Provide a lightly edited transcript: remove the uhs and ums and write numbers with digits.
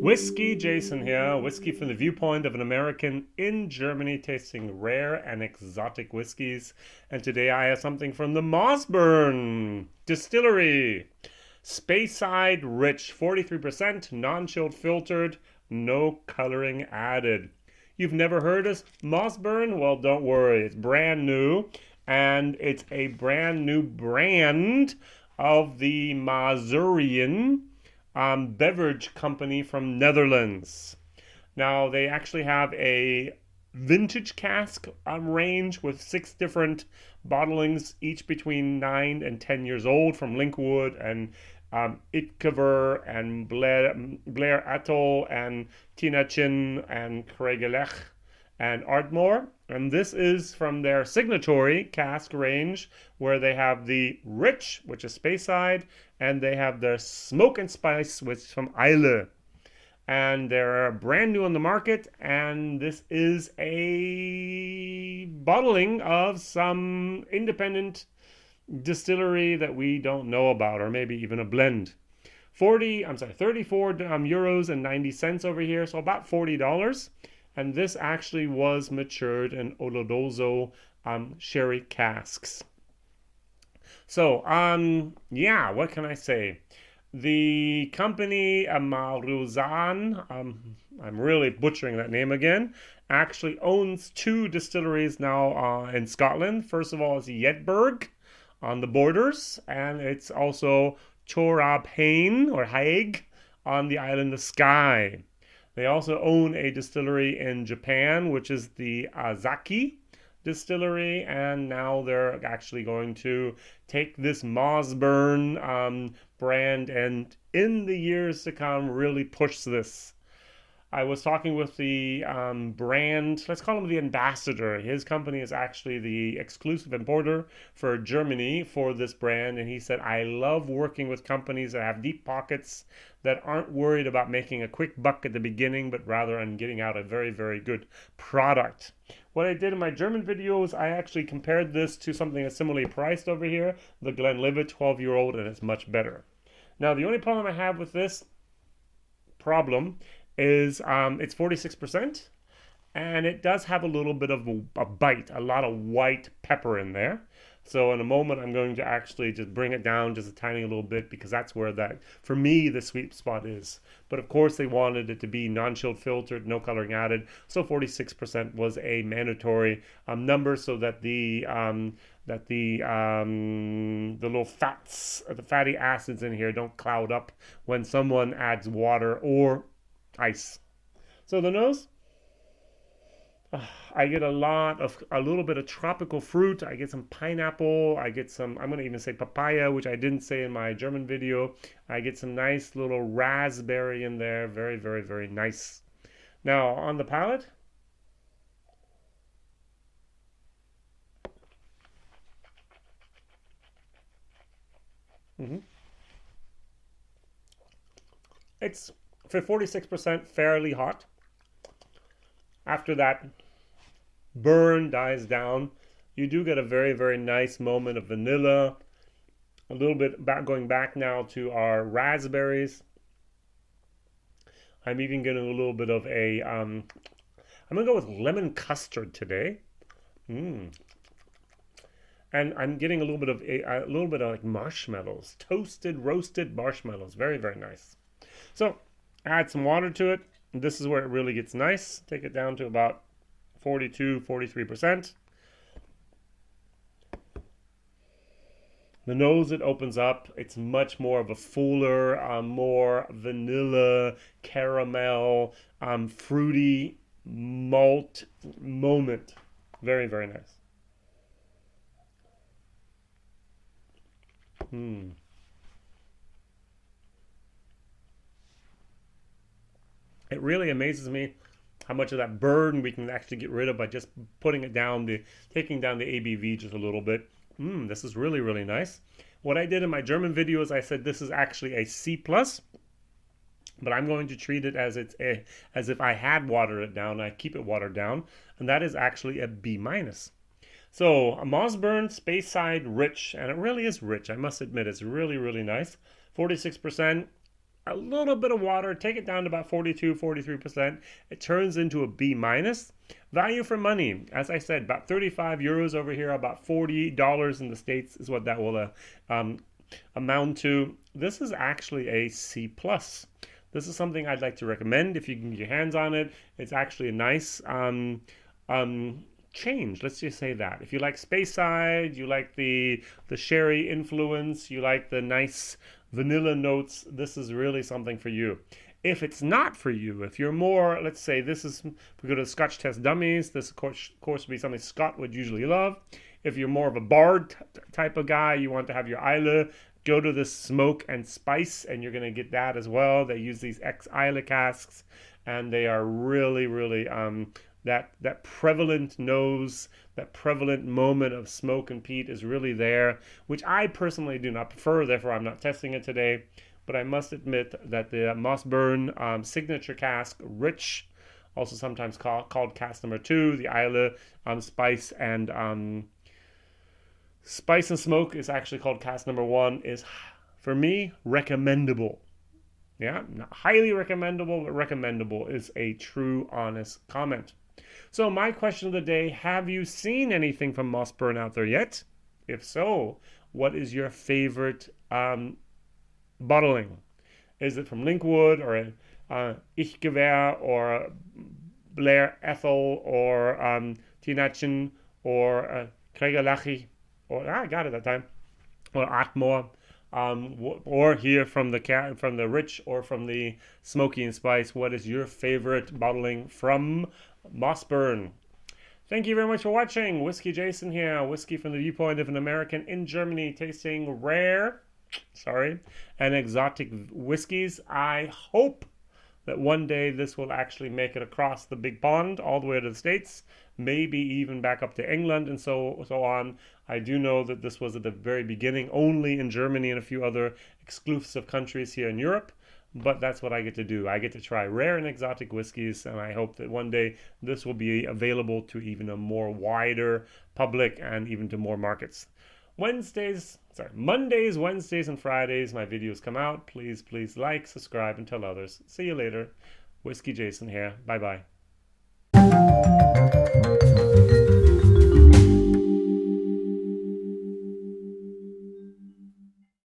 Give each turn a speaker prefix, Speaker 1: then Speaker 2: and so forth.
Speaker 1: WhiskyJason here, whiskey from the viewpoint of an American in Germany tasting rare and exotic whiskeys. And today I have something from the Mossburn Distillery. Speyside rich, 43%, non-chilled filtered, no coloring added. You've never heard of Mossburn? Well, don't worry, it's brand new. And it's a brand new brand of the Marussia beverage company from Netherlands. Now they actually have a vintage cask range with 6 different bottlings, each between 9 and 10 years old, from Linkwood and Itkever and Blair Atoll and Tinachin and Craigellech and Ardmore. And this is from their Signature Cask range, where they have the Rich, which is Speyside, and they have their Smoke and Spice, which is from Islay. And they're brand new on the market, and this is a bottling of some independent distillery that we don't know about, or maybe even a blend. 34 euros and 90 cents over here, so about $40. And this actually was matured in Oloroso Sherry casks. So, yeah, what can I say? The company Marussia, I'm really butchering that name again, actually owns 2 distilleries now in Scotland. First of all, it's Jedburgh on the borders, and it's also Haig or Haig on the island of Skye. They also own a distillery in Japan, which is the Azaki distillery, and now they're actually going to take this Mossburn brand and in the years to come really push this. I was talking with the brand, let's call him the ambassador. His company is actually the exclusive importer for Germany for this brand. And he said, I love working with companies that have deep pockets, that aren't worried about making a quick buck at the beginning, but rather on getting out a very, very good product. What I did in my German video is I actually compared this to something that's similarly priced over here, the Glenlivet 12-year-old, and it's much better. Now, the only problem I have with this problem is it's 46%, and it does have a little bit of a bite, a lot of white pepper in there. So in a moment, I'm going to actually just bring it down just a tiny little bit, because that's where that, for me, the sweet spot is. But of course, they wanted it to be non-chilled filtered, no coloring added. So 46% was a mandatory number, so that the little fats, the fatty acids in here don't cloud up when someone adds water or ice. So the nose, I get a little bit of tropical fruit. I get some pineapple. I get some, I'm going to even say papaya, which I didn't say in my German video. I get some nice little raspberry in there. Very, very, very nice. Now on the palate, it's for 46% fairly hot. After that burn dies down, you do get a very, very nice moment of vanilla. A little bit going back now to our raspberries. I'm even getting a little bit of a, I'm going to go with lemon custard today. And I'm getting a little bit of like marshmallows, toasted, roasted marshmallows. Very, very nice. So add some water to it. This is where it really gets nice. Take it down to about 42, 43%. The nose, it opens up. It's much more of a fuller, more vanilla, caramel, fruity malt moment. Very, very nice. It really amazes me how much of that burn we can actually get rid of by just putting it down, taking down the ABV just a little bit. This is really, really nice. What I did in my German video is I said this is actually a C+, but I'm going to treat it as if I had watered it down. I keep it watered down, and that is actually a B-. So a Mossburn Speyside rich, and it really is rich. I must admit, it's really, really nice. 46%. a little bit of water, take it down to about 42, 43%. It turns into a B minus. Value for money, as I said, about 35 euros over here, about $40 in the States is what that will amount to. This is actually a C plus. This is something I'd like to recommend if you can get your hands on it. It's actually a nice change. Let's just say that. If you like Speyside, you like the sherry influence, you like the nice vanilla notes, this is really something for you. If it's not for you, if you're more, let's say this is, if we go to Scotch Test Dummies, this of course would be something Scott would usually love. If you're more of a bard type of guy, you want to have your Islay, go to the Smoke and Spice, and you're going to get that as well. They use these ex-Islay casks, and they are really, really, that prevalent nose, that prevalent moment of smoke and peat is really there, which I personally do not prefer, therefore I'm not testing it today. But I must admit that the Mossburn Signature Cask Rich, also sometimes called cask number 2, the Islay Spice and Spice and Smoke is actually called cask number 1, is, for me, recommendable. Yeah, not highly recommendable, but recommendable is a true, honest comment. So my question of the day, have you seen anything from Mossburn out there yet? If so, what is your favorite bottling? Is it from Linkwood or Ich Gewehr or Blair Ethel or Tinachin or Kregalachi or I got it that time, or Atmore, or here from the Rich or from the Smoky and Spice? What is your favorite bottling from Mossburn? Thank you very much for watching. WhiskyJason here. Whiskey from the viewpoint of an American in Germany, tasting rare, and exotic whiskeys. I hope that one day this will actually make it across the big pond, all the way to the States, maybe even back up to England and so on. I do know that this was at the very beginning only in Germany and a few other exclusive countries here in Europe. But that's what I get to do. I get to try rare and exotic whiskeys, and I hope that one day this will be available to even a more wider public and even to more markets. Mondays, Wednesdays, and Fridays, my videos come out. Please like, subscribe, and tell others. See you later. WhiskyJason here. Bye-bye.